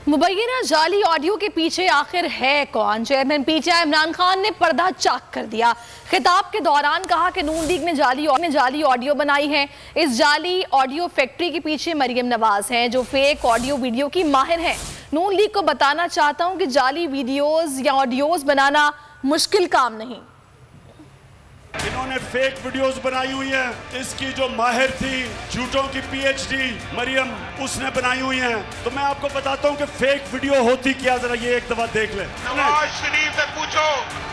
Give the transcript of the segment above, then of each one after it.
मुबैना जाली ऑडियो के पीछे आखिर है कौन? चेयरमैन पीटीआई इमरान खान ने पर्दा चाक कर दिया। खिताब के दौरान कहा कि नून लीग ने जाली ऑडियो बनाई है। इस जाली ऑडियो फैक्ट्री के पीछे मरियम नवाज हैं, जो फेक ऑडियो वीडियो की माहिर हैं। नून लीग को बताना चाहता हूं कि जाली वीडियोस या ऑडियोज बनाना मुश्किल काम नहीं। इन्होंने फेक वीडियोस बनाई हुई है। इसकी जो माहिर थी झूठों की पीएचडी मरियम, उसने बनाई हुई है। तो मैं आपको बताता हूँ कि फेक वीडियो होती क्या, जरा ये एक दफा देख ले। नवाज शरीफ से पूछो,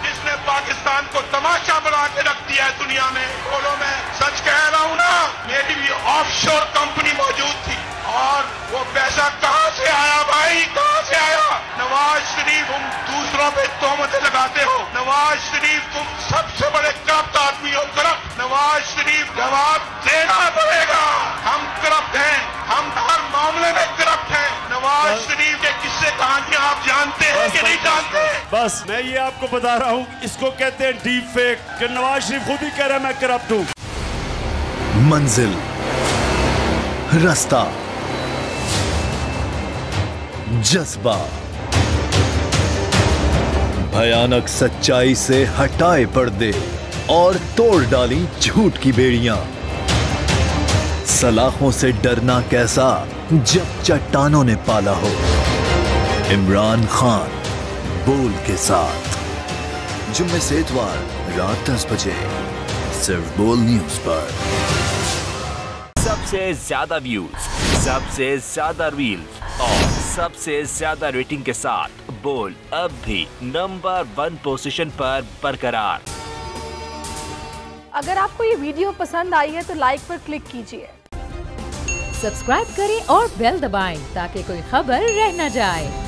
जिसने पाकिस्तान को तमाशा बना के रख दिया है दुनिया में। बोलो, मैं सच कह रहा हूँ ना, मेरी भी ऑफशोर कंपनी मौजूद थी और वो पैसा कहाँ से आया भाई, कहाँ से आया? नवाज शरीफ, तुम दूसरों पे तोहमतें लगाते हो। नवाज शरीफ, तुम सबसे बड़े करप्ट आदमी हो, करप्ट। नवाज शरीफ, जवाब देना पड़ेगा। हम करप्ट हैं, हम हर मामले में करप्ट हैं। नवाज शरीफ के किस्से कहानियां आप जानते हैं कि नहीं जानते? बस मैं ये आपको बता रहा हूँ, इसको कहते हैं डीप फेक, कि नवाज शरीफ खुद ही कह रहा है मैं करप्ट हूँ। मंजिल, रास्ता, जज्बा, भयानक सच्चाई से हटाए पर्दे और तोड़ डाली झूठ की बेड़ियां। सलाखों से डरना कैसा जब चट्टानों ने पाला हो। इमरान खान बोल के साथ, जुम्मे से इतवार रात 10 बजे सिर्फ बोल न्यूज पर। सबसे ज्यादा व्यूज, सबसे ज्यादा रील्स और सबसे ज्यादा रेटिंग के साथ बोल अब भी नंबर 1 पोजीशन पर बरकरार। अगर आपको ये वीडियो पसंद आई है तो लाइक पर क्लिक कीजिए, सब्सक्राइब करें और बेल दबाएं ताकि कोई खबर रह न जाए।